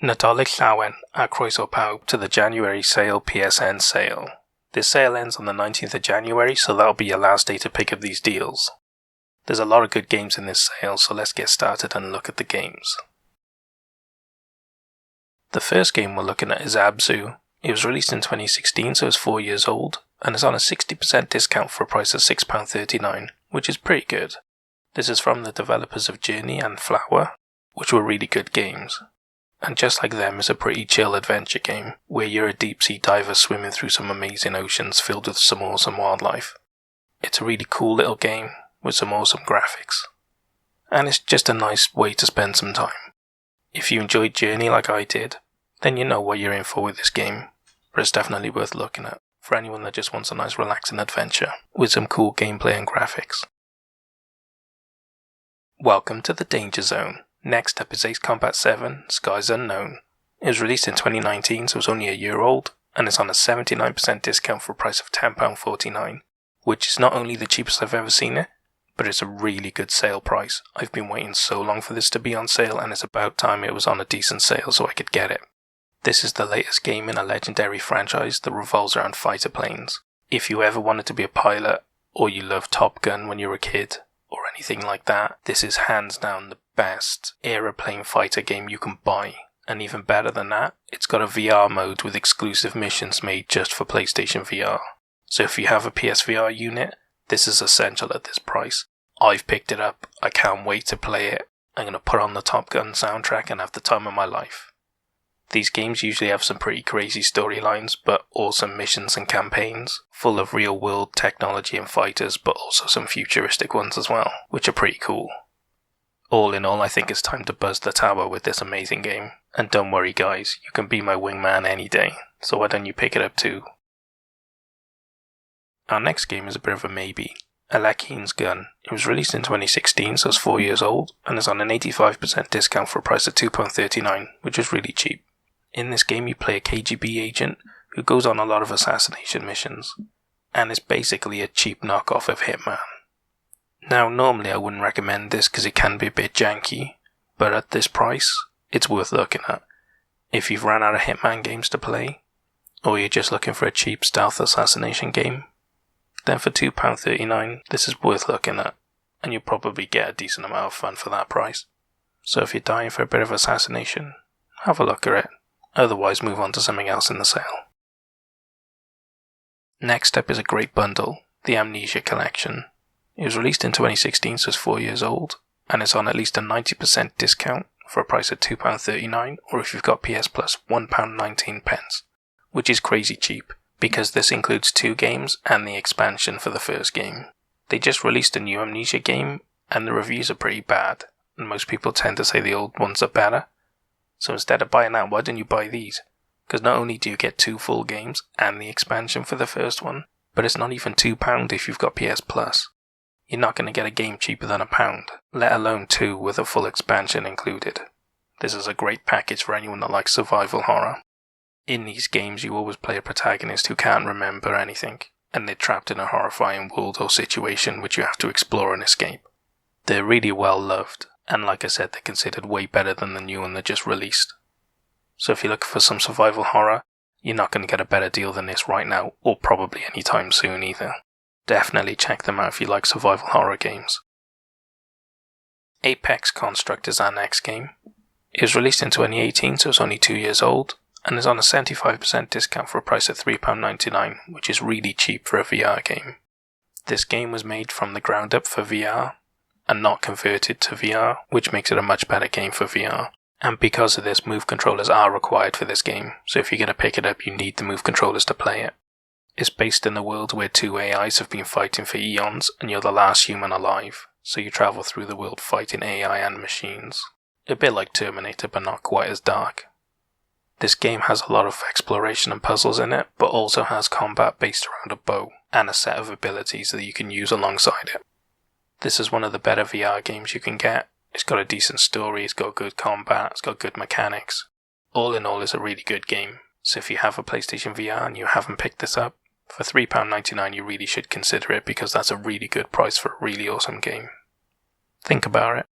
Nadolig llawen a croeso pawb to the January sale PSN sale. This sale ends on the 19th of January, so that'll be your last day to pick up these deals. There's a lot of good games in this sale, so let's get started and look at the games. The first game we're looking at is Abzu. It was released in 2016, so it's 4 years old, and it's on a 60% discount for a price of £6.39, which is pretty good. This is from the developers of Journey and Flower, which were really good games. And just like them, it's a pretty chill adventure game, where you're a deep sea diver swimming through some amazing oceans filled with some awesome wildlife. It's a really cool little game, with some awesome graphics. And it's just a nice way to spend some time. If you enjoyed Journey like I did, then you know what you're in for with this game, but it's definitely worth looking at, for anyone that just wants a nice relaxing adventure, with some cool gameplay and graphics. Welcome to the Danger Zone. Next up is Ace Combat 7, Skies Unknown. It was released in 2019, so it's only a year old, and it's on a 79% discount for a price of £10.49, which is not only the cheapest I've ever seen it, but it's a really good sale price. I've been waiting so long for this to be on sale, and it's about time it was on a decent sale so I could get it. This is the latest game in a legendary franchise that revolves around fighter planes. If you ever wanted to be a pilot, or you loved Top Gun when you were a kid, or anything like that, this is hands down the best aeroplane fighter game you can buy. And even better than that, it's got a VR mode with exclusive missions made just for PlayStation VR. So if you have a PSVR unit, this is essential at this price. I've picked it up, I can't wait to play it. I'm going to put on the Top Gun soundtrack and have the time of my life. These games usually have some pretty crazy storylines, but awesome missions and campaigns, full of real-world technology and fighters, but also some futuristic ones as well, which are pretty cool. All in all, I think it's time to buzz the tower with this amazing game. And don't worry guys, you can be my wingman any day, so why don't you pick it up too? Our next game is a bit of a maybe. Alakine's Gun. It was released in 2016, so it's 4 years old, and is on an 85% discount for a price of £2.39, which is really cheap. In this game you play a KGB agent who goes on a lot of assassination missions, and is basically a cheap knockoff of Hitman. Now normally I wouldn't recommend this because it can be a bit janky, but at this price, it's worth looking at. If you've run out of Hitman games to play, or you're just looking for a cheap stealth assassination game, then for £2.39 this is worth looking at, and you'll probably get a decent amount of fun for that price. So if you're dying for a bit of assassination, have a look at it. Otherwise, move on to something else in the sale. Next up is a great bundle, the Amnesia Collection. It was released in 2016, so it's 4 years old, and it's on at least a 90% discount for a price of £2.39, or if you've got PS Plus, £1.19, which is crazy cheap, because this includes 2 games and the expansion for the first game. They just released a new Amnesia game, and the reviews are pretty bad, and most people tend to say the old ones are better. So instead of buying that, why don't you buy these? Because not only do you get 2 full games and the expansion for the first one, but it's not even £2 if you've got PS Plus. You're not going to get a game cheaper than £1, let alone 2 with a full expansion included. This is a great package for anyone that likes survival horror. In these games you always play a protagonist who can't remember anything, and they're trapped in a horrifying world or situation which you have to explore and escape. They're really well loved. And like I said, they're considered way better than the new one they just released. So if you're looking for some survival horror, you're not going to get a better deal than this right now, or probably anytime soon either. Definitely check them out if you like survival horror games. Apex Construct is our next game. It was released in 2018, so it's only 2 years old, and is on a 75% discount for a price of £3.99, which is really cheap for a VR game. This game was made from the ground up for VR, and not converted to VR, which makes it a much better game for VR. And because of this, move controllers are required for this game, so if you're going to pick it up you need the move controllers to play it. It's based in a world where 2 AIs have been fighting for eons, and you're the last human alive, so you travel through the world fighting AI and machines. A bit like Terminator, but not quite as dark. This game has a lot of exploration and puzzles in it, but also has combat based around a bow, and a set of abilities that you can use alongside it. This is one of the better VR games you can get. It's got a decent story, it's got good combat, it's got good mechanics. All in all, it's a really good game. So if you have a PlayStation VR and you haven't picked this up, for £3.99 you really should consider it, because that's a really good price for a really awesome game. Think about it.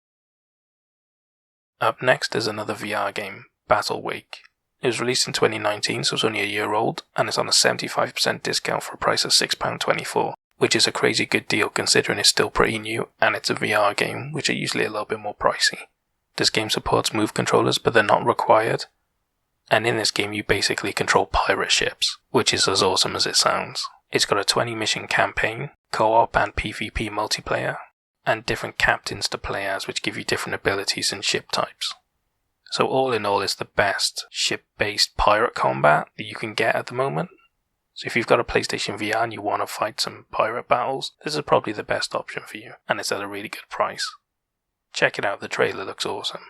Up next is another VR game, Battle Wake. It was released in 2019, so it's only a year old, and it's on a 75% discount for a price of £6.24, which is a crazy good deal considering it's still pretty new, and it's a VR game, which are usually a little bit more pricey. This game supports move controllers, but they're not required, and in this game you basically control pirate ships, which is as awesome as it sounds. It's got a 20 mission campaign, co-op and PvP multiplayer, and different captains to play as which give you different abilities and ship types. So all in all, it's the best ship-based pirate combat that you can get at the moment. So if you've got a PlayStation VR and you want to fight some pirate battles, this is probably the best option for you, and it's at a really good price. Check it out, the trailer looks awesome.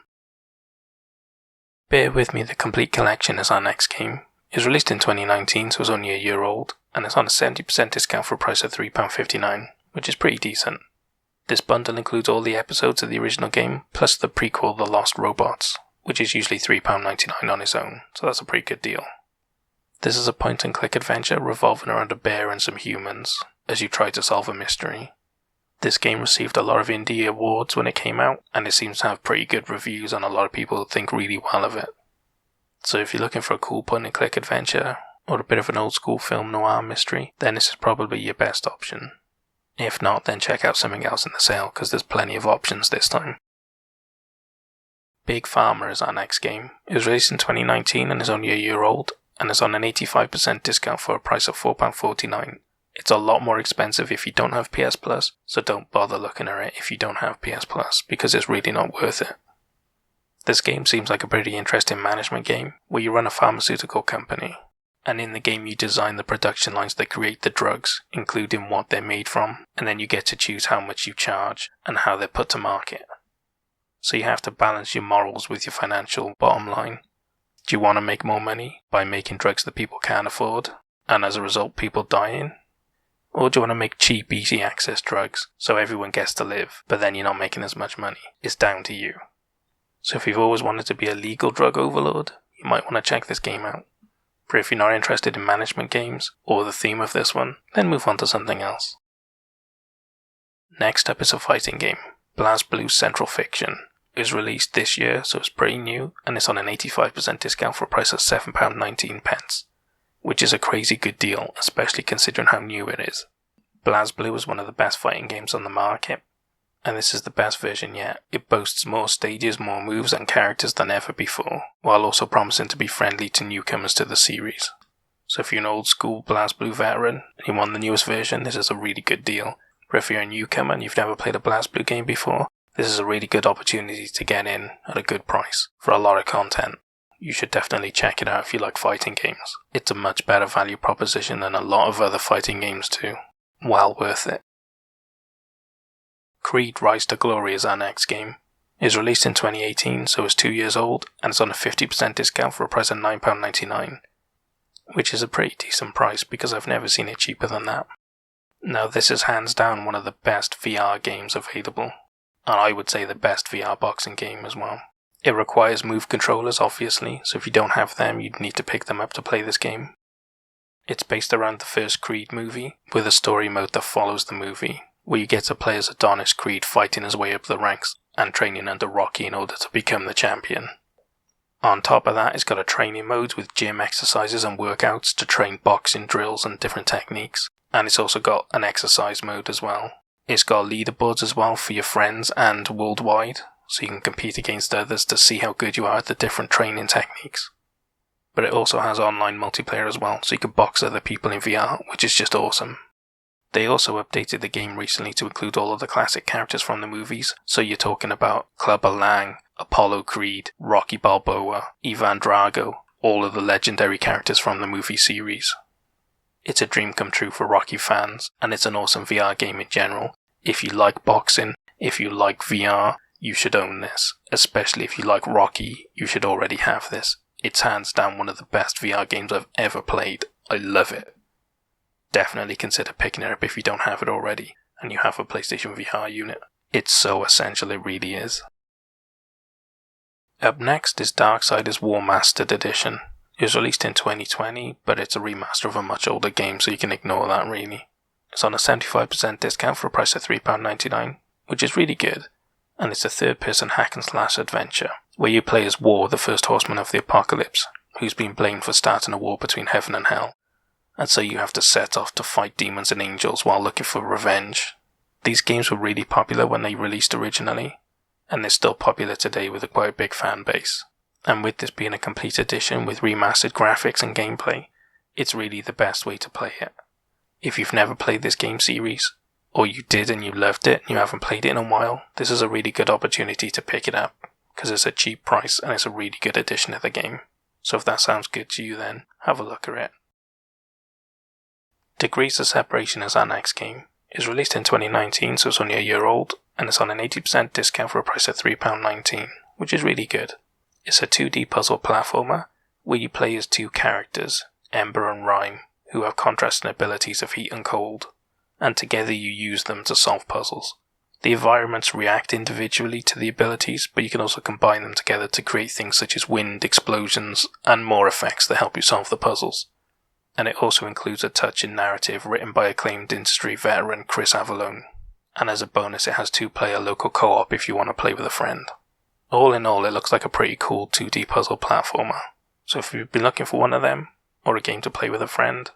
Bear With Me, the Complete Collection is our next game. It was released in 2019, so it's only a year old, and it's on a 70% discount for a price of £3.59, which is pretty decent. This bundle includes all the episodes of the original game, plus the prequel The Lost Robots, which is usually £3.99 on its own, so that's a pretty good deal. This is a point-and-click adventure revolving around a bear and some humans, as you try to solve a mystery. This game received a lot of indie awards when it came out, and it seems to have pretty good reviews and a lot of people think really well of it. So if you're looking for a cool point-and-click adventure, or a bit of an old-school film noir mystery, then this is probably your best option. If not, then check out something else in the sale, because there's plenty of options this time. Big Pharma is our next game. It was released in 2019 and is only a year old, and is on an 85% discount for a price of £4.49. It's a lot more expensive if you don't have PS Plus, so don't bother looking at it if you don't have PS Plus, because it's really not worth it. This game seems like a pretty interesting management game, where you run a pharmaceutical company, and in the game you design the production lines that create the drugs, including what they're made from, and then you get to choose how much you charge and how they're put to market. So you have to balance your morals with your financial bottom line. Do you want to make more money by making drugs that people can't afford, and as a result people dying? Or do you want to make cheap, easy access drugs so everyone gets to live, but then you're not making as much money? It's down to you. So if you've always wanted to be a legal drug overlord, you might want to check this game out. But if you're not interested in management games, or the theme of this one, then move on to something else. Next up is a fighting game, BlazBlue Central Fiction. It was released this year, so it's pretty new, and it's on an 85% discount for a price of £7.19, which is a crazy good deal, especially considering how new it is. BlazBlue is one of the best fighting games on the market, and this is the best version yet. It boasts more stages, more moves and characters than ever before, while also promising to be friendly to newcomers to the series. So if you're an old school BlazBlue veteran and you want the newest version, this is a really good deal. But if you're a newcomer and you've never played a BlazBlue game before, this is a really good opportunity to get in at a good price for a lot of content. You should definitely check it out if you like fighting games. It's a much better value proposition than a lot of other fighting games too. Well worth it. Creed Rise to Glory is our next game. It was released in 2018, so it's 2 years old, and it's on a 50% discount for a price of £9.99, which is a pretty decent price because I've never seen it cheaper than that. Now this is hands down one of the best VR games available, and I would say the best VR boxing game as well. It requires move controllers obviously, so if you don't have them you'd need to pick them up to play this game. It's based around the first Creed movie, with a story mode that follows the movie, where you get to play as Adonis Creed fighting his way up the ranks and training under Rocky in order to become the champion. On top of that, it's got a training mode with gym exercises and workouts to train boxing drills and different techniques, and it's also got an exercise mode as well. It's got leaderboards as well for your friends and worldwide, so you can compete against others to see how good you are at the different training techniques. But it also has online multiplayer as well, so you can box other people in VR, which is just awesome. They also updated the game recently to include all of the classic characters from the movies, so you're talking about Clubber Lang, Apollo Creed, Rocky Balboa, Ivan Drago, all of the legendary characters from the movie series. It's a dream come true for Rocky fans, and it's an awesome VR game in general. If you like boxing, if you like VR, you should own this. Especially if you like Rocky, you should already have this. It's hands down one of the best VR games I've ever played. I love it. Definitely consider picking it up if you don't have it already, and you have a PlayStation VR unit. It's so essential, it really is. Up next is Darksiders War Mastered Edition. It was released in 2020, but it's a remaster of a much older game, so you can ignore that really. It's on a 75% discount for a price of £3.99, which is really good, and it's a third-person hack-and-slash adventure, where you play as War, the first horseman of the apocalypse, who's been blamed for starting a war between heaven and hell, and so you have to set off to fight demons and angels while looking for revenge. These games were really popular when they released originally, and they're still popular today with a quite big fan base. And with this being a complete edition with remastered graphics and gameplay, it's really the best way to play it. If you've never played this game series, or you did and you loved it and you haven't played it in a while, this is a really good opportunity to pick it up, because it's a cheap price and it's a really good addition to the game. So if that sounds good to you, then have a look at it. Degrees of Separation is our next game. It's released in 2019, so it's only a year old, and it's on an 80% discount for a price of £3.19, which is really good. It's a 2D puzzle platformer, where you play as two characters, Ember and Rhyme, who have contrasting abilities of heat and cold, and together you use them to solve puzzles. The environments react individually to the abilities, but you can also combine them together to create things such as wind, explosions, and more effects that help you solve the puzzles. And it also includes a touch in narrative written by acclaimed industry veteran Chris Avallone. And as a bonus, it has 2-player local co-op if you want to play with a friend. All in all, it looks like a pretty cool 2D puzzle platformer. So if you've been looking for one of them, or a game to play with a friend,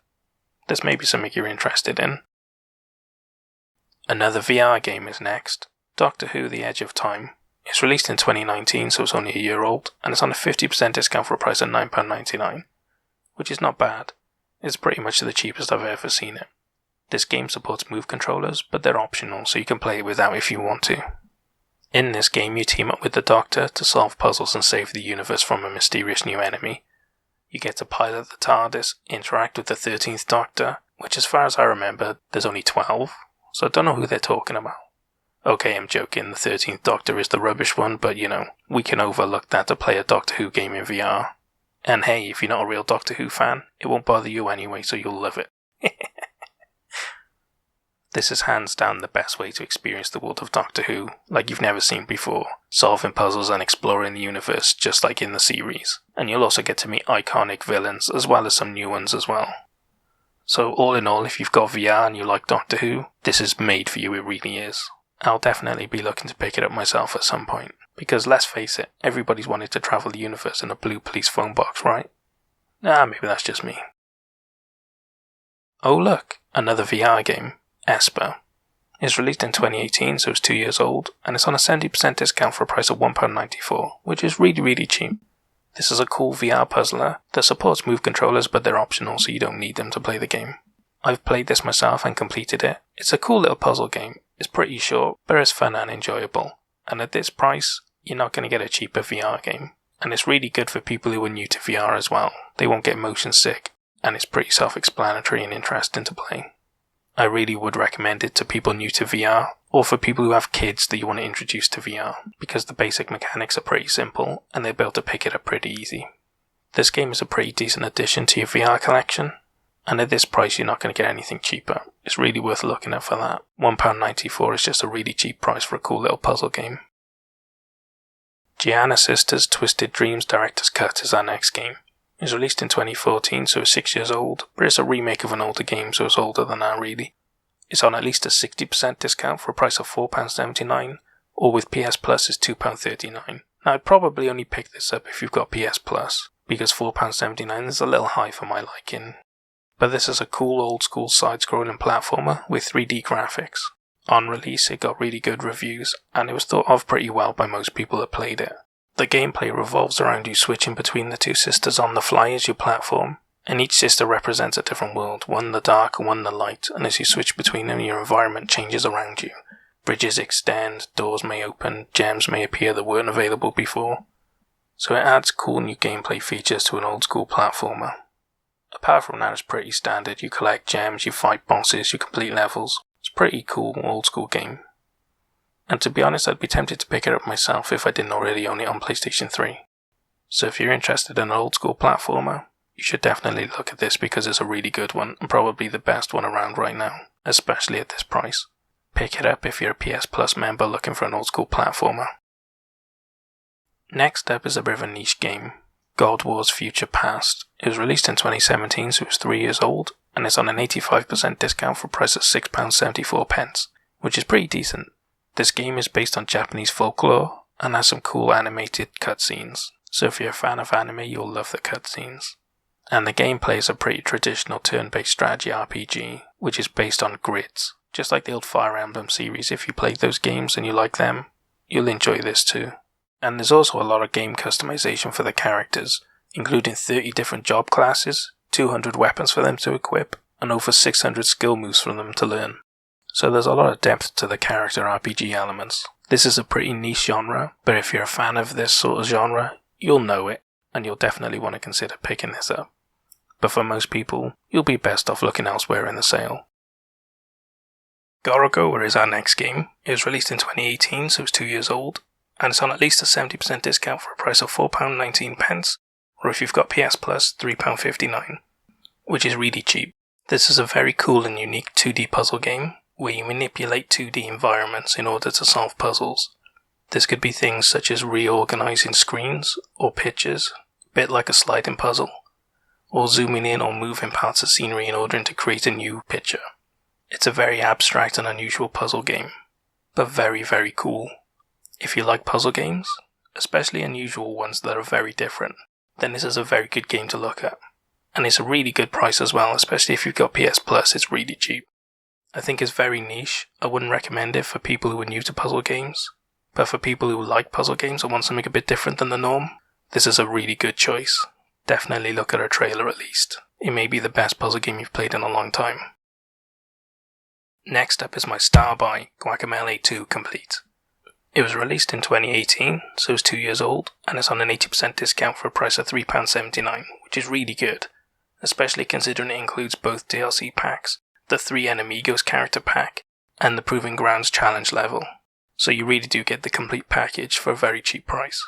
this may be something you're interested in. Another VR game is next, Doctor Who The Edge of Time. It's released in 2019, so it's only a year old, and it's on a 50% discount for a price of £9.99, which is not bad. It's pretty much the cheapest I've ever seen it. This game supports move controllers, but they're optional, so you can play it without if you want to. In this game, you team up with the Doctor to solve puzzles and save the universe from a mysterious new enemy. You get to pilot the TARDIS, interact with the 13th Doctor, which as far as I remember, there's only 12, so I don't know who they're talking about. Okay, I'm joking, the 13th Doctor is the rubbish one, but we can overlook that to play a Doctor Who game in VR. And hey, if you're not a real Doctor Who fan, it won't bother you anyway, so you'll love it. This is hands down the best way to experience the world of Doctor Who, like you've never seen before, solving puzzles and exploring the universe just like in the series. And you'll also get to meet iconic villains, as well as some new ones as well. So all in all, if you've got VR and you like Doctor Who, this is made for you, it really is. I'll definitely be looking to pick it up myself at some point. Because let's face it, everybody's wanted to travel the universe in a blue police phone box, right? Maybe that's just me. Oh look, another VR game, ESPO. It's released in 2018, so it's 2 years old, and it's on a 70% discount for a price of £1.94, which is really, really cheap. This is a cool VR puzzler that supports move controllers, but they're optional, so you don't need them to play the game. I've played this myself and completed it. It's a cool little puzzle game. It's pretty short, but it's fun and enjoyable. And at this price, you're not going to get a cheaper VR game. And it's really good for people who are new to VR as well. They won't get motion sick, and it's pretty self-explanatory and interesting to play. I really would recommend it to people new to VR, or for people who have kids that you want to introduce to VR, because the basic mechanics are pretty simple, and they'll be able to pick it up pretty easy. This game is a pretty decent addition to your VR collection, and at this price you're not going to get anything cheaper. It's really worth looking at for that. £1.94 is just a really cheap price for a cool little puzzle game. Gianna Sisters Twisted Dreams Director's Cut is our next game. It was released in 2014, so it's 6 years old, but it's a remake of an older game, so it's older than that really. It's on at least a 60% discount for a price of £4.79, or with PS Plus is £2.39. Now I'd probably only pick this up if you've got PS Plus, because £4.79 is a little high for my liking. But this is a cool old school side-scrolling platformer with 3D graphics. On release it got really good reviews, and it was thought of pretty well by most people that played it. The gameplay revolves around you switching between the two sisters on the fly as you platform, and each sister represents a different world, one the dark and one the light, and as you switch between them your environment changes around you. Bridges extend, doors may open, gems may appear that weren't available before. So it adds cool new gameplay features to an old school platformer. Apart from that, it's pretty standard. You collect gems, you fight bosses, you complete levels. It's a pretty cool old school game. And to be honest, I'd be tempted to pick it up myself if I didn't already own it on PlayStation 3. So if you're interested in an old school platformer, you should definitely look at this because it's a really good one and probably the best one around right now, especially at this price. Pick it up if you're a PS Plus member looking for an old school platformer. Next up is a bit of a niche game, God Wars Future Past. It was released in 2017, so it was 3 years old, and it's on an 85% discount for a price of £6.74, which is pretty decent. This game is based on Japanese folklore, and has some cool animated cutscenes. So if you're a fan of anime, you'll love the cutscenes. And the gameplay is a pretty traditional turn-based strategy RPG, which is based on grids. Just like the old Fire Emblem series, if you played those games and you like them, you'll enjoy this too. And there's also a lot of game customization for the characters, including 30 different job classes, 200 weapons for them to equip, and over 600 skill moves for them to learn. So there's a lot of depth to the character RPG elements. This is a pretty niche genre, but if you're a fan of this sort of genre, you'll know it, and you'll definitely want to consider picking this up. But for most people, you'll be best off looking elsewhere in the sale. Garago is our next game. It was released in 2018, so it's 2 years old, and it's on at least a 70% discount for a price of £4.19, or if you've got PS Plus, £3.59, which is really cheap. This is a very cool and unique 2D puzzle game, where you manipulate 2D environments in order to solve puzzles. This could be things such as reorganizing screens or pictures, a bit like a sliding puzzle, or zooming in or moving parts of scenery in order to create a new picture. It's a very abstract and unusual puzzle game, but very, very cool. If you like puzzle games, especially unusual ones that are very different, then this is a very good game to look at. And it's a really good price as well, especially if you've got PS Plus, it's really cheap. I think it's very niche. I wouldn't recommend it for people who are new to puzzle games, but for people who like puzzle games and want something a bit different than the norm, this is a really good choice. Definitely look at a trailer at least. It may be the best puzzle game you've played in a long time. Next up is my Star Buy, Guacamelee 2 Complete. It was released in 2018, so it's 2 years old, and it's on an 80% discount for a price of £3.79, which is really good, especially considering it includes both DLC packs, the 3 Enemigos character pack, and the Proving Grounds challenge level. So you really do get the complete package for a very cheap price.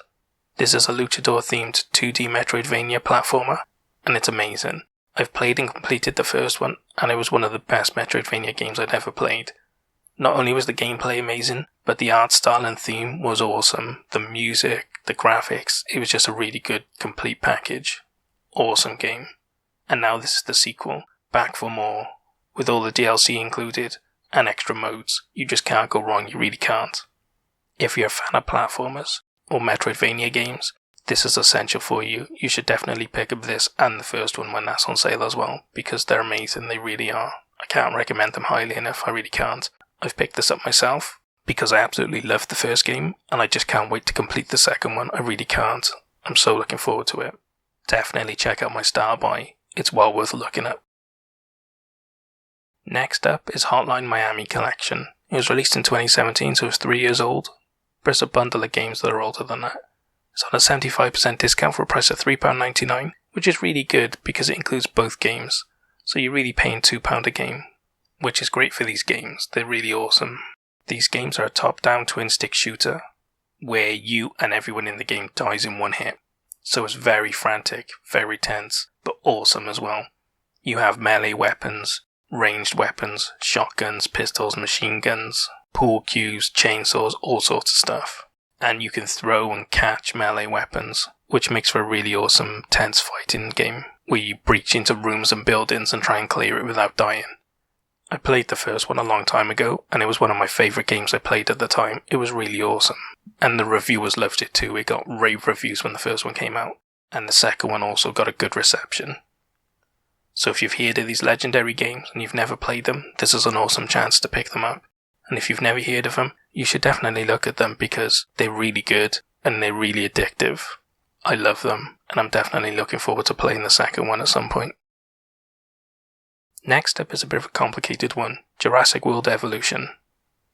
This is a luchador-themed 2D Metroidvania platformer, and it's amazing. I've played and completed the first one, and it was one of the best Metroidvania games I'd ever played. Not only was the gameplay amazing, but the art style and theme was awesome. The music, the graphics, it was just a really good, complete package. Awesome game. And now this is the sequel, back for more, with all the DLC included, and extra modes. You just can't go wrong, you really can't. If you're a fan of platformers, or Metroidvania games, this is essential for you. You should definitely pick up this and the first one when that's on sale as well, because they're amazing, they really are. I can't recommend them highly enough, I really can't. I've picked this up myself, because I absolutely loved the first game, and I just can't wait to complete the second one, I really can't. I'm so looking forward to it. Definitely check out my Star Buy, it's well worth looking at. Next up is Hotline Miami Collection. It was released in 2017, so it's 3 years old, but it's a bundle of games that are older than that. It's on a 75% discount for a price of £3.99, which is really good because it includes both games, so you're really paying £2 a game, which is great for these games. They're really awesome. These games are a top-down twin-stick shooter, where you and everyone in the game dies in one hit. So it's very frantic, very tense, but awesome as well. You have melee weapons, ranged weapons, shotguns, pistols, machine guns, pool cues, chainsaws, all sorts of stuff. And you can throw and catch melee weapons, which makes for a really awesome, tense fighting game, where you breach into rooms and buildings and try and clear it without dying. I played the first one a long time ago, and it was one of my favourite games I played at the time. It was really awesome. And the reviewers loved it too. It got rave reviews when the first one came out, and the second one also got a good reception. So if you've heard of these legendary games and you've never played them, this is an awesome chance to pick them up. And if you've never heard of them, you should definitely look at them because they're really good and they're really addictive. I love them, and I'm definitely looking forward to playing the second one at some point. Next up is a bit of a complicated one, Jurassic World Evolution.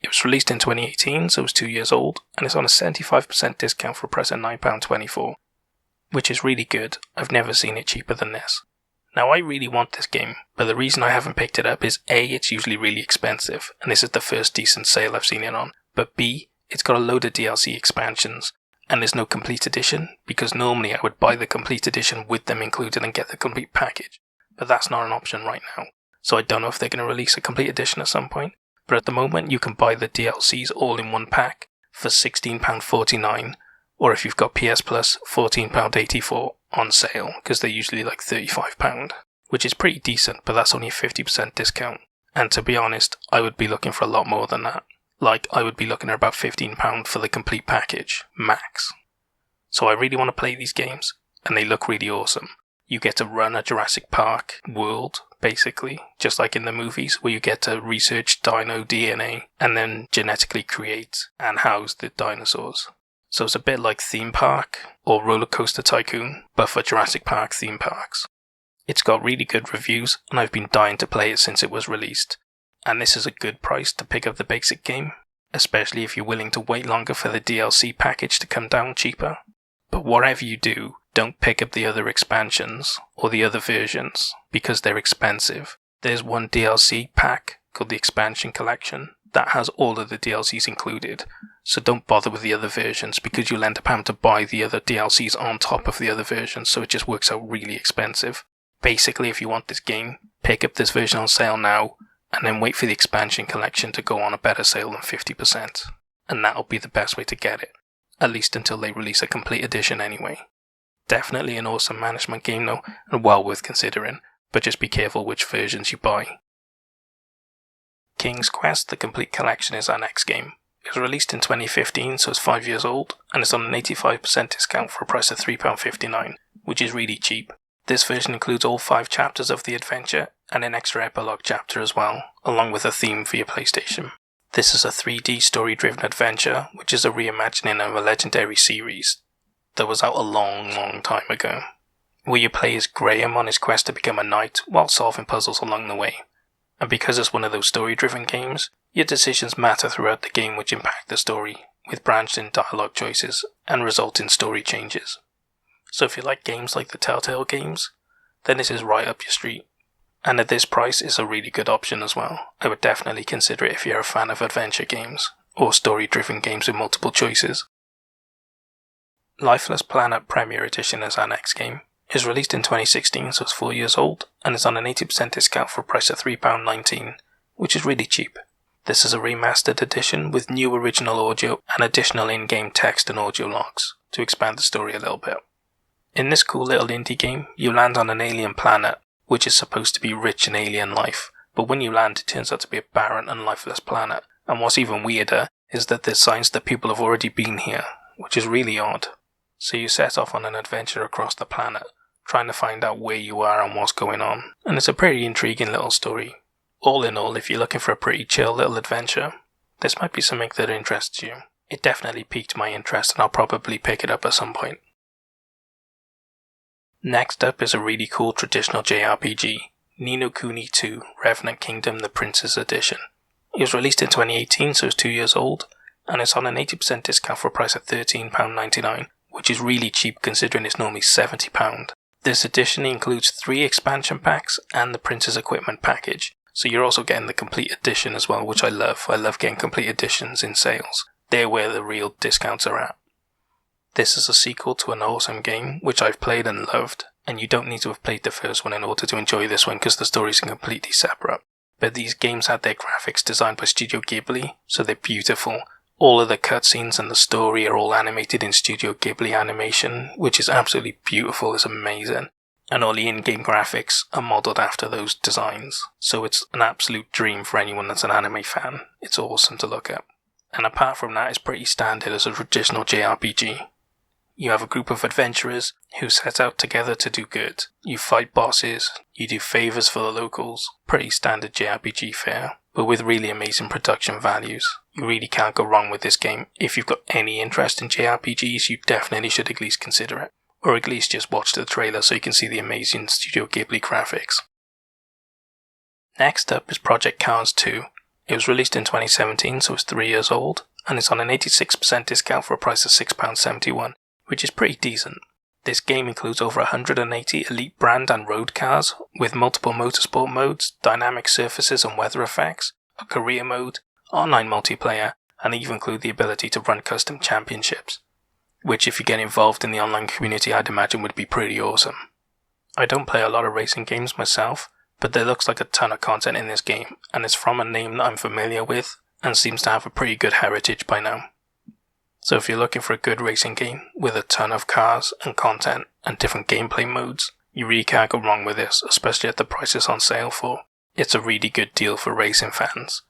It was released in 2018, so it was 2 years old, and it's on a 75% discount for a price of £9.24, which is really good. I've never seen it cheaper than this. Now I really want this game, but the reason I haven't picked it up is A, it's usually really expensive, and this is the first decent sale I've seen it on, but B, it's got a load of DLC expansions, and there's no complete edition, because normally I would buy the complete edition with them included and get the complete package, but that's not an option right now. So I don't know if they're going to release a complete edition at some point, but at the moment you can buy the DLCs all in one pack for £16.49, or if you've got PS Plus, £14.84 on sale, because they're usually like £35, which is pretty decent, but that's only a 50% discount. And to be honest, I would be looking for a lot more than that. Like, I would be looking at about £15 for the complete package, max. So I really want to play these games, and they look really awesome. You get to run a Jurassic Park world, basically, just like in the movies, where you get to research dino DNA and then genetically create and house the dinosaurs. So it's a bit like Theme Park or Roller Coaster Tycoon, but for Jurassic Park theme parks. It's got really good reviews, and I've been dying to play it since it was released. And this is a good price to pick up the basic game, especially if you're willing to wait longer for the DLC package to come down cheaper. But whatever you do, don't pick up the other expansions or the other versions because they're expensive. There's one DLC pack called the Expansion Collection that has all of the DLCs included, so don't bother with the other versions because you'll end up having to buy the other DLCs on top of the other versions, so it just works out really expensive. Basically, if you want this game, pick up this version on sale now and then wait for the Expansion Collection to go on a better sale than 50%, and that'll be the best way to get it, at least until they release a complete edition anyway. Definitely an awesome management game though, and well worth considering, but just be careful which versions you buy. King's Quest, the complete collection, is our next game. It was released in 2015, so it's 5 years old, and it's on an 85% discount for a price of £3.59, which is really cheap. This version includes all 5 chapters of the adventure, and an extra epilogue chapter as well, along with a theme for your PlayStation. This is a 3D story-driven adventure, which is a reimagining of a legendary series that was out a long time ago, where you play as Graham on his quest to become a knight while solving puzzles along the way. And because it's one of those story-driven games, your decisions matter throughout the game which impact the story, with branched-in dialogue choices and result in story changes. So if you like games like the Telltale games, then this is right up your street. And at this price, it's a really good option as well. I would definitely consider it if you're a fan of adventure games, or story-driven games with multiple choices. Lifeless Planner Premier Edition is our next game. It was released in 2016, so it's 4 years old, and is on an 80% discount for a price of £3.19, which is really cheap. This is a remastered edition with new original audio and additional in-game text and audio logs to expand the story a little bit. In this cool little indie game, you land on an alien planet, which is supposed to be rich in alien life, but when you land it turns out to be a barren and lifeless planet, and what's even weirder is that there's signs that people have already been here, which is really odd. So you set off on an adventure across the planet, trying to find out where you are and what's going on, and it's a pretty intriguing little story. All in all, if you're looking for a pretty chill little adventure, this might be something that interests you. It definitely piqued my interest and I'll probably pick it up at some point. Next up is a really cool traditional JRPG, Ni no Kuni 2 Revenant Kingdom The Prince's Edition. It was released in 2018, so it's 2 years old, and it's on an 80% discount for a price of £13.99, which is really cheap considering it's normally £70. This edition includes 3 expansion packs and the Prince's Equipment package, so you're also getting the complete edition as well, which I love. I love getting complete editions in sales. They're where the real discounts are at. This is a sequel to an awesome game, which I've played and loved, and you don't need to have played the first one in order to enjoy this one because the stories are completely separate. But these games had their graphics designed by Studio Ghibli, so they're beautiful. All of the cutscenes and the story are all animated in Studio Ghibli animation, which is absolutely beautiful, it's amazing. And all the in-game graphics are modelled after those designs, so it's an absolute dream for anyone that's an anime fan. It's awesome to look at. And apart from that, it's pretty standard as a traditional JRPG. You have a group of adventurers who set out together to do good. You fight bosses, you do favours for the locals, pretty standard JRPG fare, but with really amazing production values. You really can't go wrong with this game. If you've got any interest in JRPGs, you definitely should at least consider it. Or at least just watch the trailer so you can see the amazing Studio Ghibli graphics. Next up is Project Cars 2. It was released in 2017, so it's 3 years old, and it's on an 86% discount for a price of £6.71, which is pretty decent. This game includes over 180 elite brand and road cars, with multiple motorsport modes, dynamic surfaces and weather effects, a career mode, online multiplayer, and even include the ability to run custom championships, which if you get involved in the online community I'd imagine would be pretty awesome. I don't play a lot of racing games myself, but there looks like a ton of content in this game, and it's from a name that I'm familiar with, and seems to have a pretty good heritage by now. So if you're looking for a good racing game with a ton of cars and content and different gameplay modes, you really can't go wrong with this, especially at the price it's on sale for. It's a really good deal for racing fans.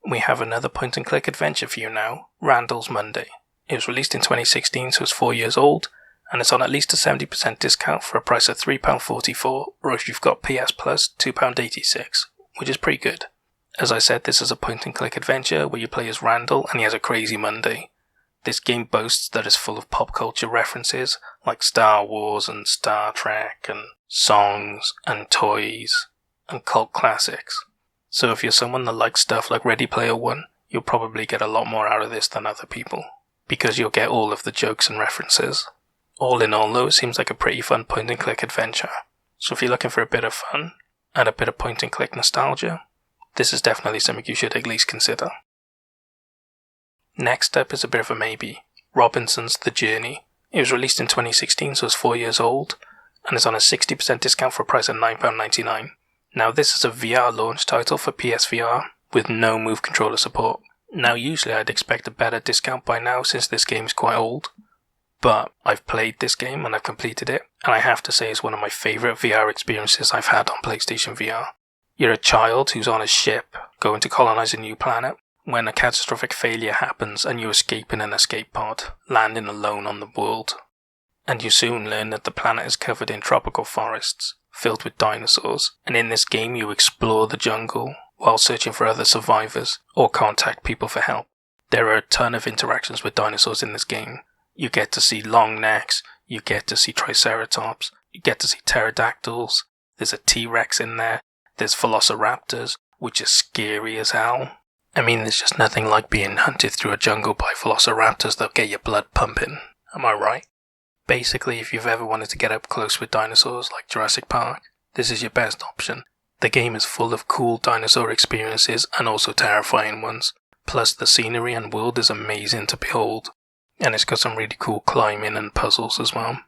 We have another point-and-click adventure for you now, Randalls Monday. It was released in 2016, so it's 4 years old, and it's on at least a 70% discount for a price of £3.44, or if you've got PS Plus, £2.86, which is pretty good. As I said, this is a point-and-click adventure where you play as Randall and he has a crazy Monday. This game boasts that it's full of pop culture references, like Star Wars and Star Trek, and songs and toys, and cult classics. So if you're someone that likes stuff like Ready Player One, you'll probably get a lot more out of this than other people, because you'll get all of the jokes and references. All in all though, it seems like a pretty fun point-and-click adventure. So if you're looking for a bit of fun, and a bit of point-and-click nostalgia, this is definitely something you should at least consider. Next up is a bit of a maybe, Robinson's The Journey. It was released in 2016, so it's 4 years old, and is on a 60% discount for a price of £9.99. Now this is a VR launch title for PSVR, with no Move controller support. Now usually I'd expect a better discount by now since this game is quite old, but I've played this game and I've completed it, and I have to say it's one of my favourite VR experiences I've had on PlayStation VR. You're a child who's on a ship going to colonize a new planet when a catastrophic failure happens and you escape in an escape pod, landing alone on the world. And you soon learn that the planet is covered in tropical forests, filled with dinosaurs, and in this game you explore the jungle while searching for other survivors or contact people for help. There are a ton of interactions with dinosaurs in this game. You get to see long necks, you get to see triceratops, you get to see pterodactyls, there's a T-Rex in there, there's velociraptors, which is scary as hell. I mean, there's just nothing like being hunted through a jungle by velociraptors that get your blood pumping. Am I right? Basically, if you've ever wanted to get up close with dinosaurs like Jurassic Park, this is your best option. The game is full of cool dinosaur experiences and also terrifying ones. Plus, the scenery and world is amazing to behold. And it's got some really cool climbing and puzzles as well.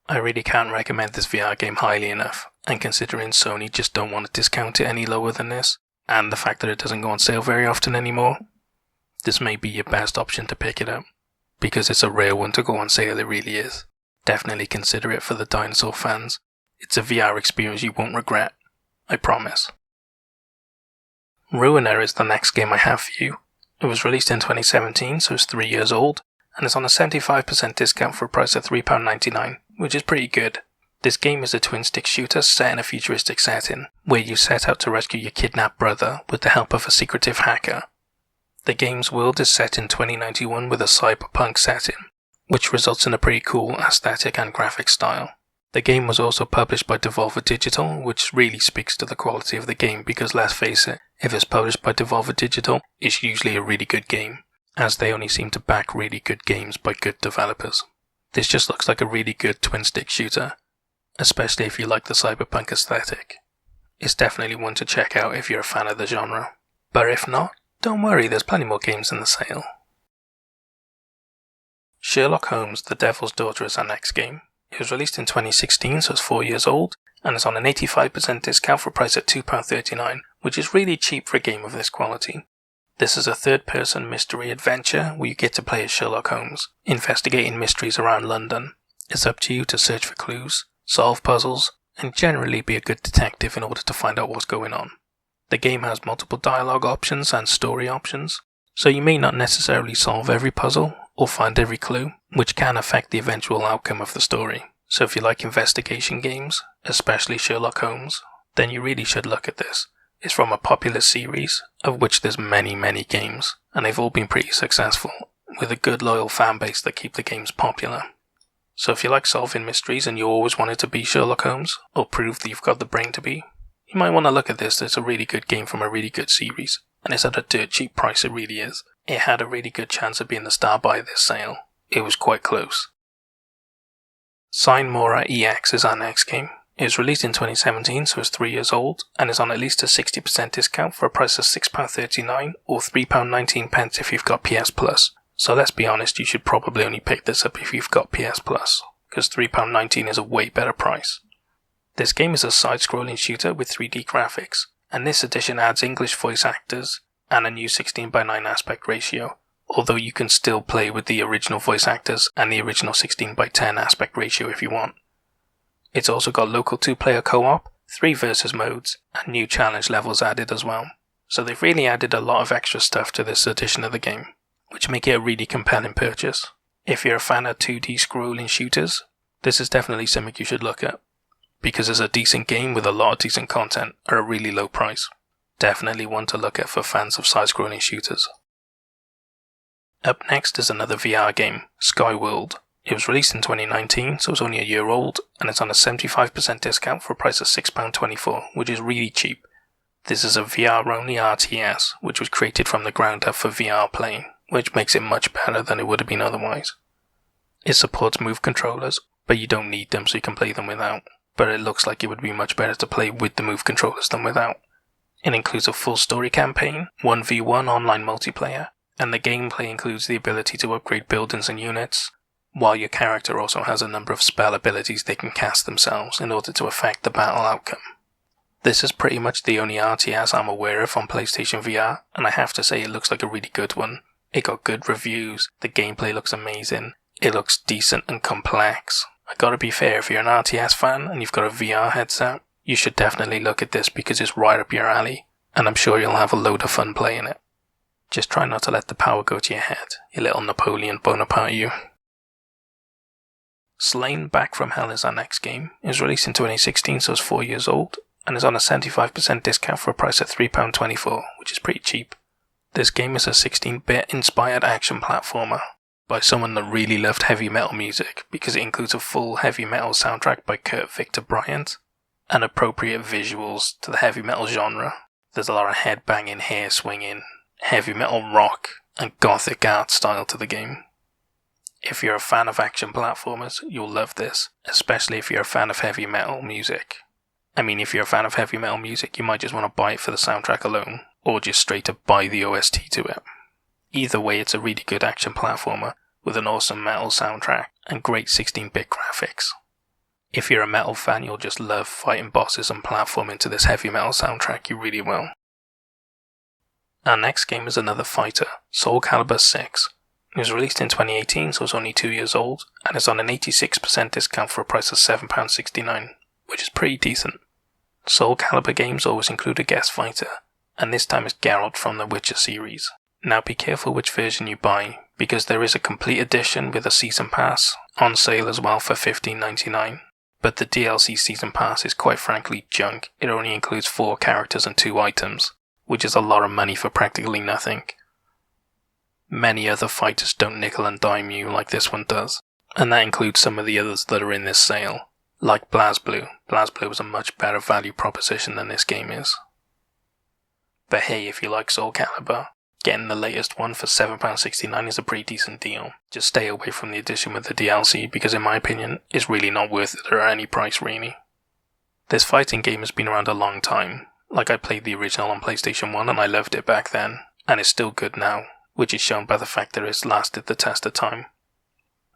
I really can't recommend this VR game highly enough, and considering Sony just don't want to discount it any lower than this, and the fact that it doesn't go on sale very often anymore, this may be your best option to pick it up, because it's a rare one to go on sale, it really is. Definitely consider it for the dinosaur fans. It's a VR experience you won't regret, I promise. Ruiner is the next game I have for you. It was released in 2017, so it's 3 years old, and it's on a 75% discount for a price of £3.99, which is pretty good. This game is a twin-stick shooter set in a futuristic setting, where you set out to rescue your kidnapped brother with the help of a secretive hacker. The game's world is set in 2091 with a cyberpunk setting, which results in a pretty cool aesthetic and graphic style. The game was also published by Devolver Digital, which really speaks to the quality of the game because let's face it, if it's published by Devolver Digital, it's usually a really good game, as they only seem to back really good games by good developers. This just looks like a really good twin-stick shooter, especially if you like the cyberpunk aesthetic. It's definitely one to check out if you're a fan of the genre. But if not, don't worry, there's plenty more games in the sale. Sherlock Holmes, The Devil's Daughter is our next game. It was released in 2016, so it's 4 years old, and it's on an 85% discount for a price of £2.39, which is really cheap for a game of this quality. This is a third-person mystery adventure where you get to play as Sherlock Holmes, investigating mysteries around London. It's up to you to search for clues, solve puzzles, and generally be a good detective in order to find out what's going on. The game has multiple dialogue options and story options, so you may not necessarily solve every puzzle or find every clue, which can affect the eventual outcome of the story. So if you like investigation games, especially Sherlock Holmes, then you really should look at this. It's from a popular series, of which there's many games, and they've all been pretty successful, with a good loyal fan base that keep the games popular. So if you like solving mysteries and you always wanted to be Sherlock Holmes, or prove that you've got the brain to be, you might want to look at this. It's a really good game from a really good series, and it's at a dirt cheap price, it really is. It had a really good chance of being the star by this sale. It was quite close. Sign Mora EX is our next game. It was released in 2017, so it's 3 years old, and is on at least a 60% discount for a price of £6.39 or £3.19 if you've got PS Plus. So let's be honest, you should probably only pick this up if you've got PS Plus, because £3.19 is a way better price. This game is a side-scrolling shooter with 3D graphics, and this edition adds English voice actors and a new 16:9 aspect ratio, although you can still play with the original voice actors and the original 16:10 aspect ratio if you want. It's also got local 2-player co-op, 3 versus modes, and new challenge levels added as well. So they've really added a lot of extra stuff to this edition of the game, which make it a really compelling purchase. If you're a fan of 2D scrolling shooters, this is definitely something you should look at, because it's a decent game with a lot of decent content at a really low price. Definitely one to look at for fans of side-scrolling shooters. Up next is another VR game, Skyworld. It was released in 2019, so it's only a year old, and it's on a 75% discount for a price of £6.24, which is really cheap. This is a VR-only RTS, which was created from the ground up for VR playing, which makes it much better than it would have been otherwise. It supports Move controllers, but you don't need them so you can play them without, but it looks like it would be much better to play with the Move controllers than without. It includes a full story campaign, 1v1 online multiplayer, and the gameplay includes the ability to upgrade buildings and units, while your character also has a number of spell abilities they can cast themselves in order to affect the battle outcome. This is pretty much the only RTS I'm aware of on PlayStation VR, and I have to say it looks like a really good one. It got good reviews, the gameplay looks amazing, it looks decent and complex. I gotta be fair, if you're an RTS fan and you've got a VR headset, you should definitely look at this because it's right up your alley, and I'm sure you'll have a load of fun playing it. Just try not to let the power go to your head, you little Napoleon Bonaparte you. Slain Back from Hell is our next game. It was released in 2016, so it's 4 years old, and is on a 75% discount for a price of £3.24, which is pretty cheap. This game is a 16-bit inspired action platformer by someone that really loved heavy metal music, because it includes a full heavy metal soundtrack by Kurt Victor Bryant, and appropriate visuals to the heavy metal genre. There's a lot of head-banging, hair-swinging, heavy metal rock, and gothic art style to the game. If you're a fan of action platformers, you'll love this, especially if you're a fan of heavy metal music. I mean, if you're a fan of heavy metal music, you might just want to buy it for the soundtrack alone, or just straight up buy the OST to it. Either way, it's a really good action platformer with an awesome metal soundtrack and great 16-bit graphics. If you're a metal fan, you'll just love fighting bosses and platforming to this heavy metal soundtrack, you really will. Our next game is another fighter, Soul Calibur 6. It was released in 2018, so it's only 2 years old, and it's on an 86% discount for a price of £7.69, which is pretty decent. Soul Calibur games always include a guest fighter, and this time it's Geralt from the Witcher series. Now be careful which version you buy, because there is a complete edition with a season pass on sale as well for $15.99. But the DLC season pass is quite frankly junk. It only includes 4 characters and 2 items, which is a lot of money for practically nothing. Many other fighters don't nickel and dime you like this one does, and that includes some of the others that are in this sale, like BlazBlue. BlazBlue is a much better value proposition than this game is. But hey, if you like Soul Calibur, getting the latest one for £7.69 is a pretty decent deal. Just stay away from the edition with the DLC because in my opinion, it's really not worth it at any price really. This fighting game has been around a long time. Like I played the original on PlayStation 1 and I loved it back then, and it's still good now, which is shown by the fact that it's lasted the test of time.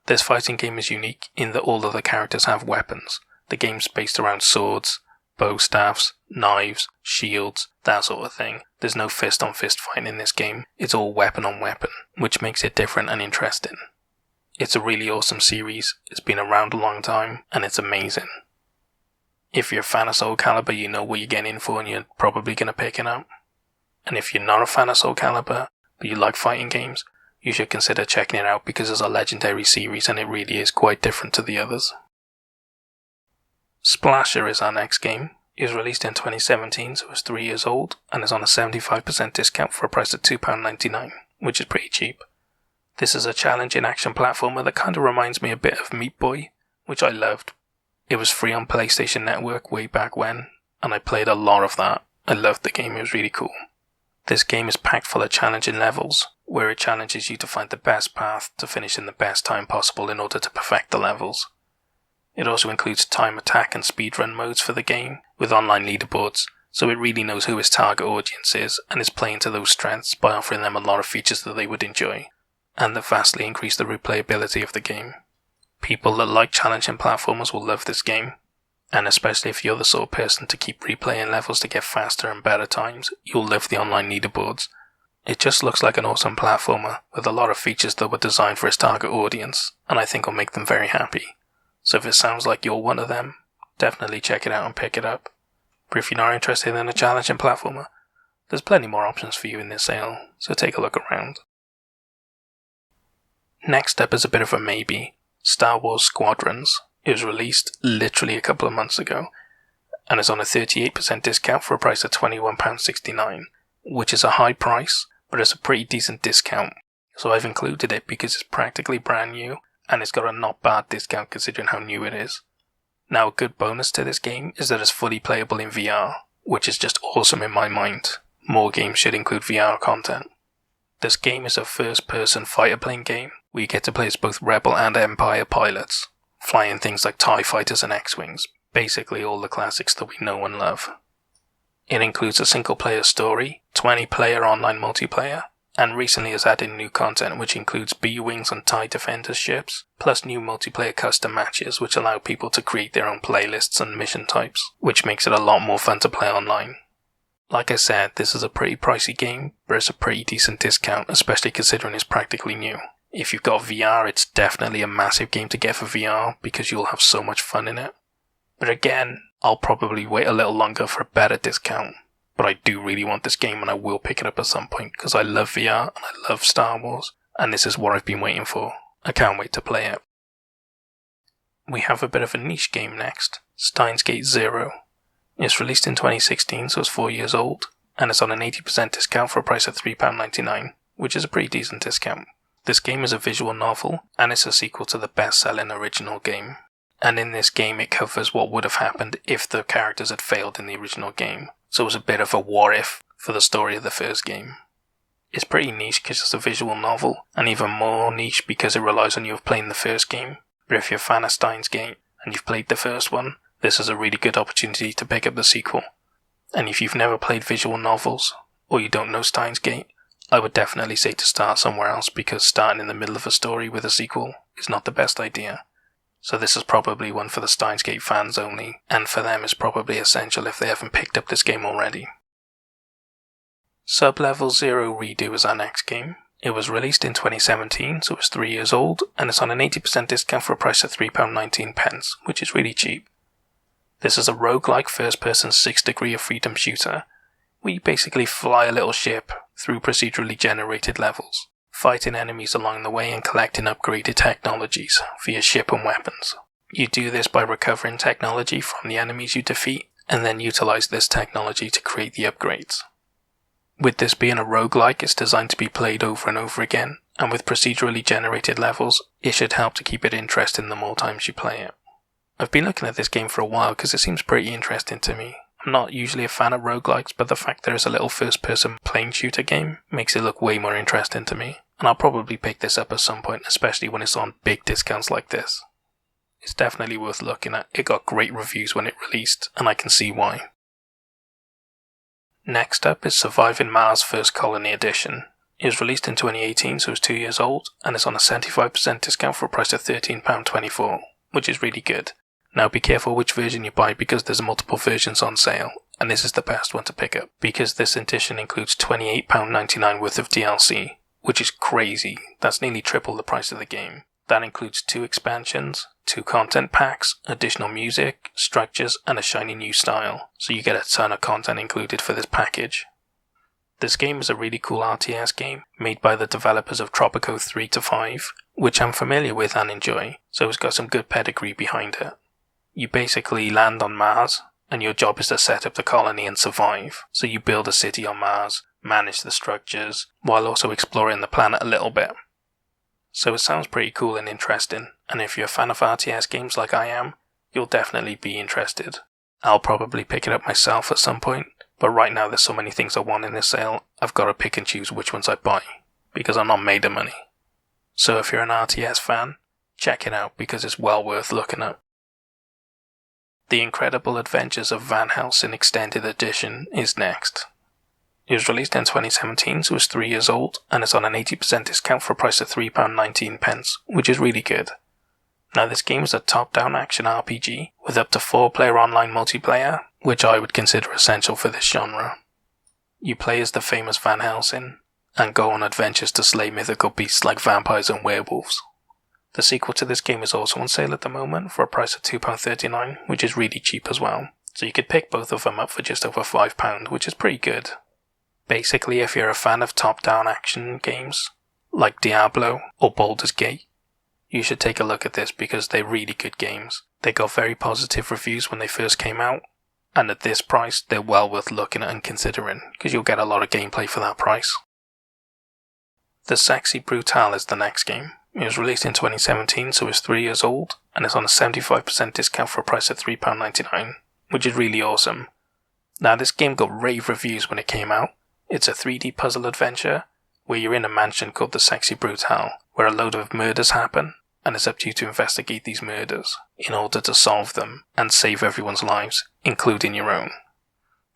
This fighting game is unique in that all of the characters have weapons. The game's based around swords, bow staffs, knives, shields, that sort of thing. There's no fist on fist fighting in this game, it's all weapon on weapon, which makes it different and interesting. It's a really awesome series, it's been around a long time, and it's amazing. If you're a fan of Soul Calibur, you know what you're getting in for and you're probably going to pick it up. And if you're not a fan of Soul Calibur, but you like fighting games, you should consider checking it out because it's a legendary series and it really is quite different to the others. Splasher is our next game. It was released in 2017, so it's 3 years old, and is on a 75% discount for a price of £2.99, which is pretty cheap. This is a challenging action platformer that kind of reminds me a bit of Meat Boy, which I loved. It was free on PlayStation Network way back when, and I played a lot of that. I loved the game, it was really cool. This game is packed full of challenging levels, where it challenges you to find the best path to finish in the best time possible in order to perfect the levels. It also includes time attack and speedrun modes for the game, with online leaderboards, so it really knows who its target audience is and is playing to those strengths by offering them a lot of features that they would enjoy, and that vastly increase the replayability of the game. People that like challenging platformers will love this game, and especially if you're the sort of person to keep replaying levels to get faster and better times, you'll love the online leaderboards. It just looks like an awesome platformer with a lot of features that were designed for its target audience, and I think will make them very happy. So if it sounds like you're one of them, definitely check it out and pick it up. But if you're not interested in a challenging platformer, There's plenty more options for you in this sale, so take a look around. Next up is a bit of a maybe, Star Wars Squadrons. It was released literally a couple of months ago, and is on a 38% discount for a price of £21.69, which is a high price, but it's a pretty decent discount. So I've included it because it's practically brand new, and it's got a not bad discount considering how new it is. Now a good bonus to this game is that it's fully playable in VR, which is just awesome in my mind. More games should include VR content. This game is a first-person fighter plane game, where you get to play as both Rebel and Empire pilots, flying things like TIE fighters and X-Wings, basically all the classics that we know and love. It includes a single-player story, 20-player online multiplayer, and recently has added new content which includes B-Wings and TIE Defenders ships, plus new multiplayer custom matches which allow people to create their own playlists and mission types, which makes it a lot more fun to play online. Like I said, this is a pretty pricey game, but it's a pretty decent discount, especially considering it's practically new. If you've got VR, it's definitely a massive game to get for VR because you'll have so much fun in it. But again, I'll probably wait a little longer for a better discount. But I do really want this game and I will pick it up at some point because I love VR and I love Star Wars, and this is what I've been waiting for. I can't wait to play it. We have a bit of a niche game next, Steins Gate Zero. It's released in 2016, so it's 4 years old, and it's on an 80% discount for a price of £3.99, which is a pretty decent discount. This game is a visual novel, and it's a sequel to the best-selling original game. And in this game it covers what would have happened if the characters had failed in the original game, so it was a bit of a what-if for the story of the first game. It's pretty niche because it's a visual novel, and even more niche because it relies on you playing the first game, but if you're a fan of Steins Gate and you've played the first one, this is a really good opportunity to pick up the sequel. And if you've never played visual novels, or you don't know Steins Gate, I would definitely say to start somewhere else because starting in the middle of a story with a sequel is not the best idea. So this is probably one for the Steins Gate fans only, and for them is probably essential if they haven't picked up this game already. Sub-Level Zero Redo is our next game. It was released in 2017, so it's 3 years old, and it's on an 80% discount for a price of £3.19, which is really cheap. This is a roguelike first-person 6 Degree of Freedom shooter, where you basically fly a little ship through procedurally generated levels, fighting enemies along the way and collecting upgraded technologies for your ship and weapons. You do this by recovering technology from the enemies you defeat, and then utilize this technology to create the upgrades. With this being a roguelike, it's designed to be played over and over again, and with procedurally generated levels, it should help to keep it interesting the more times you play it. I've been looking at this game for a while because it seems pretty interesting to me. I'm not usually a fan of roguelikes, but the fact there is a little first-person plane shooter game makes it look way more interesting to me, and I'll probably pick this up at some point, especially when it's on big discounts like this. It's definitely worth looking at. It got great reviews when it released, and I can see why. Next up is Surviving Mars First Colony Edition. It was released in 2018, so it's 2 years old, and it's on a 75% discount for a price of £13.24, which is really good. Now be careful which version you buy because there's multiple versions on sale, and this is the best one to pick up, because this edition includes £28.99 worth of DLC, which is crazy. That's nearly triple the price of the game. That includes 2 expansions, 2 content packs, additional music, structures, and a shiny new style, so you get a ton of content included for this package. This game is a really cool RTS game, made by the developers of Tropico 3 to 5, which I'm familiar with and enjoy, so it's got some good pedigree behind it. You basically land on Mars, and your job is to set up the colony and survive. So you build a city on Mars, manage the structures, while also exploring the planet a little bit. So it sounds pretty cool and interesting, and if you're a fan of RTS games like I am, you'll definitely be interested. I'll probably pick it up myself at some point, but right now there's so many things I want in this sale, I've got to pick and choose which ones I buy, because I'm not made of money. So if you're an RTS fan, check it out because it's well worth looking at. The Incredible Adventures of Van Helsing Extended Edition is next. It was released in 2017, so it's 3 years old, and it's on an 80% discount for a price of £3.19, which is really good. Now this game is a top-down action RPG with up to 4-player online multiplayer, which I would consider essential for this genre. You play as the famous Van Helsing, and go on adventures to slay mythical beasts like vampires and werewolves. The sequel to this game is also on sale at the moment for a price of £2.39, which is really cheap as well, so you could pick both of them up for just over £5, which is pretty good. Basically, if you're a fan of top-down action games, like Diablo or Baldur's Gate, you should take a look at this because they're really good games. They got very positive reviews when they first came out, and at this price, they're well worth looking at and considering, because you'll get a lot of gameplay for that price. The Sexy Brutale is the next game. It was released in 2017, so it's 3 years old, and it's on a 75% discount for a price of £3.99, which is really awesome. Now, this game got rave reviews when it came out. It's a 3D puzzle adventure, where you're in a mansion called the Sexy Brutale, where a load of murders happen, and it's up to you to investigate these murders in order to solve them and save everyone's lives, including your own.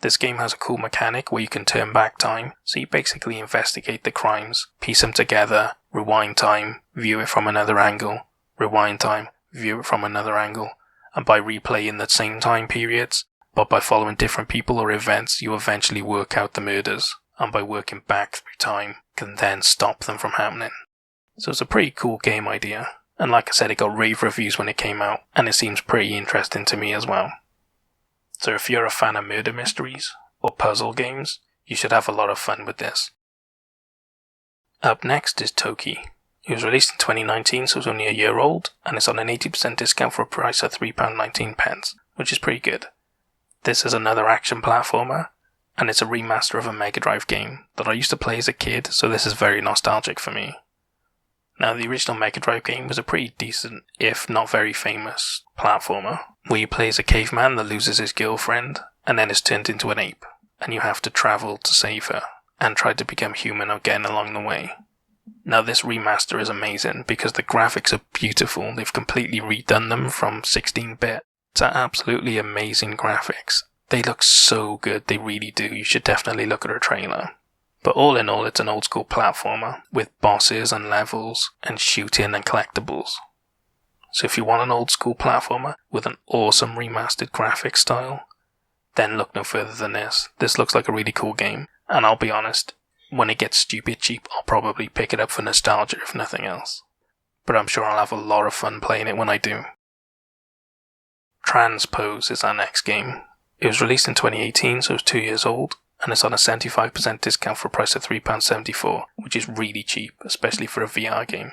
This game has a cool mechanic where you can turn back time, so you basically investigate the crimes, piece them together, rewind time, view it from another angle, rewind time, view it from another angle, and by replaying the same time periods, but by following different people or events, you eventually work out the murders, and by working back through time, can then stop them from happening. So it's a pretty cool game idea. And like I said, it got rave reviews when it came out, and it seems pretty interesting to me as well. So if you're a fan of murder mysteries or puzzle games, you should have a lot of fun with this. Up next is Toki. It was released in 2019, so it's only a year old, and it's on an 80% discount for a price of £3.19, which is pretty good. This is another action platformer, and it's a remaster of a Mega Drive game that I used to play as a kid, so this is very nostalgic for me. Now, the original Mega Drive game was a pretty decent, if not very famous, platformer, where you play as a caveman that loses his girlfriend, and then is turned into an ape, and you have to travel to save her, and try to become human again along the way. Now, this remaster is amazing, because the graphics are beautiful. They've completely redone them from 16-bit to absolutely amazing graphics. They look so good, they really do. You should definitely look at a trailer. But all in all, it's an old school platformer with bosses and levels and shooting and collectibles. So if you want an old school platformer with an awesome remastered graphic style, then look no further than this. This looks like a really cool game, and I'll be honest, when it gets stupid cheap, I'll probably pick it up for nostalgia if nothing else. But I'm sure I'll have a lot of fun playing it when I do. Transpose is our next game. It was released in 2018, so it's 2 years old, and it's on a 75% discount for a price of £3.74, which is really cheap, especially for a VR game.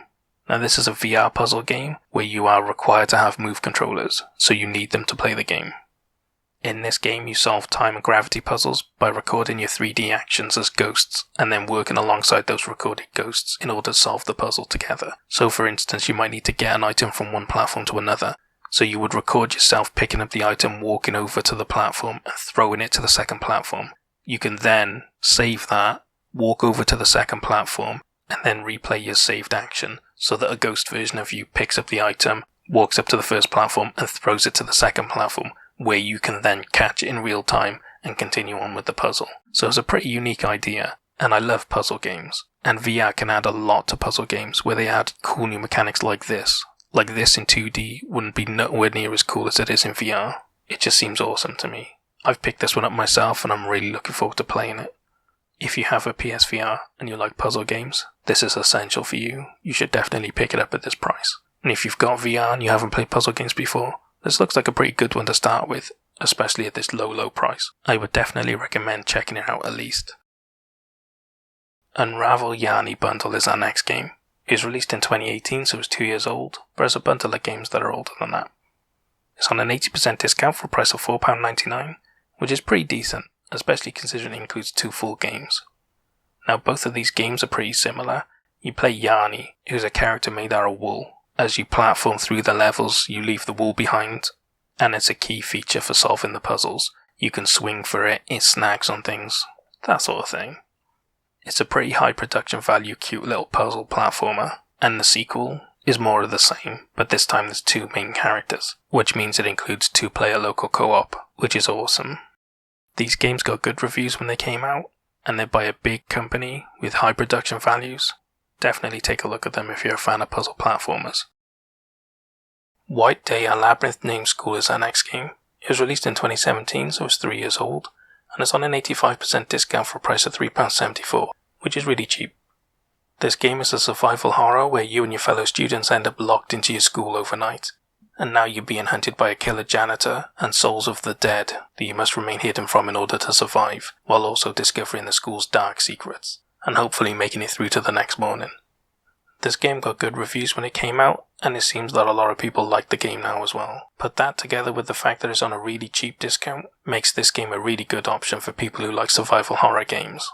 Now, this is a VR puzzle game where you are required to have Move controllers, so you need them to play the game. In this game, you solve time and gravity puzzles by recording your 3D actions as ghosts, and then working alongside those recorded ghosts in order to solve the puzzle together. So for instance, you might need to get an item from one platform to another, so you would record yourself picking up the item, walking over to the platform, and throwing it to the second platform. You can then save that, walk over to the second platform, and then replay your saved action so that a ghost version of you picks up the item, walks up to the first platform, and throws it to the second platform, where you can then catch it in real time and continue on with the puzzle. So it's a pretty unique idea, and I love puzzle games. And VR can add a lot to puzzle games where they add cool new mechanics like this. Like this in 2D wouldn't be nowhere near as cool as it is in VR. It just seems awesome to me. I've picked this one up myself and I'm really looking forward to playing it. If you have a PSVR and you like puzzle games, this is essential for you. You should definitely pick it up at this price. And if you've got VR and you haven't played puzzle games before, this looks like a pretty good one to start with, especially at this low price. I would definitely recommend checking it out at least. Unravel Yani bundle is our next game. It was released in 2018, so it's 2 years old, but it's a bundle of games that are older than that. It's on an 80% discount for a price of £4.99, which is pretty decent, especially considering it includes 2 full games. Now, both of these games are pretty similar. You play Yani, who's a character made out of wool. As you platform through the levels, you leave the wool behind, and it's a key feature for solving the puzzles. You can swing for it, it snags on things, that sort of thing. It's a pretty high production value, cute little puzzle platformer, and the sequel is more of the same, but this time there's 2 main characters, which means it includes 2-player local co-op, which is awesome. These games got good reviews when they came out, and they're by a big company with high production values. Definitely take a look at them if you're a fan of puzzle platformers. White Day A Labyrinth Name School is our next game. It was released in 2017, so it's 3 years old, and it's on an 85% discount for a price of £3.74, which is really cheap. This game is a survival horror where you and your fellow students end up locked into your school overnight. and now you're being hunted by a killer janitor and souls of the dead that you must remain hidden from in order to survive, while also discovering the school's dark secrets, and hopefully making it through to the next morning. This game got good reviews when it came out, and it seems that a lot of people like the game now as well. Put that together with the fact that it's on a really cheap discount, makes this game a really good option for people who like survival horror games.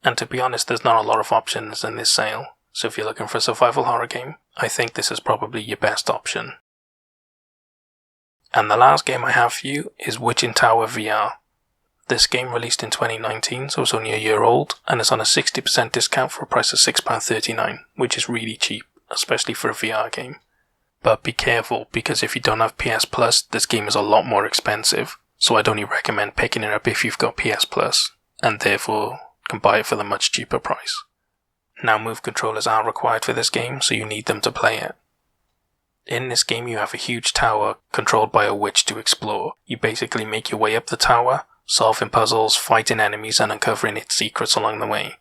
And to be honest, there's not a lot of options in this sale, so if you're looking for a survival horror game, I think this is probably your best option. And the last game I have for you is Witchin Tower VR. This game released in 2019, so it's only a year old, and it's on a 60% discount for a price of £6.39, which is really cheap, especially for a VR game. But be careful, because if you don't have PS Plus, this game is a lot more expensive, so I'd only recommend picking it up if you've got PS Plus, and therefore can buy it for the much cheaper price. Now move controllers are required for this game, so you need them to play it. In this game you have a huge tower controlled by a witch to explore. You basically make your way up the tower, solving puzzles, fighting enemies and uncovering its secrets along the way.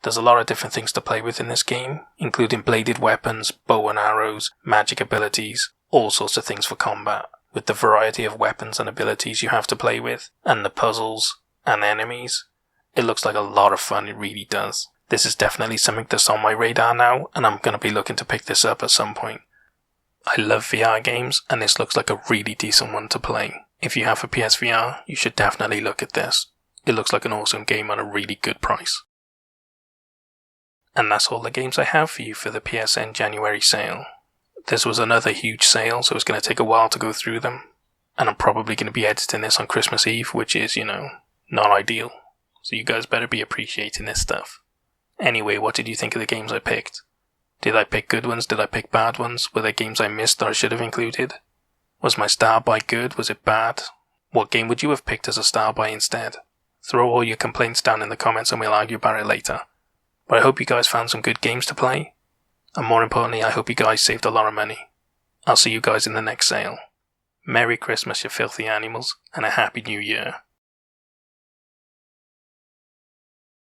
There's a lot of different things to play with in this game, including bladed weapons, bow and arrows, magic abilities, all sorts of things for combat. With the variety of weapons and abilities you have to play with, and the puzzles and enemies, it looks like a lot of fun, it really does. This is definitely something that's on my radar now, and I'm going to be looking to pick this up at some point. I love VR games, and this looks like a really decent one to play. If you have a PSVR, you should definitely look at this. It looks like an awesome game at a really good price. And that's all the games I have for you for the PSN January sale. This was another huge sale, so it's going to take a while to go through them. And I'm probably going to be editing this on Christmas Eve, which is, not ideal. So you guys better be appreciating this stuff. Anyway, what did you think of the games I picked? Did I pick good ones? Did I pick bad ones? Were there games I missed that I should have included? Was my star buy good? Was it bad? What game would you have picked as a star buy instead? Throw all your complaints down in the comments and we'll argue about it later. But I hope you guys found some good games to play. And more importantly, I hope you guys saved a lot of money. I'll see you guys in the next sale. Merry Christmas, you filthy animals, and a Happy New Year.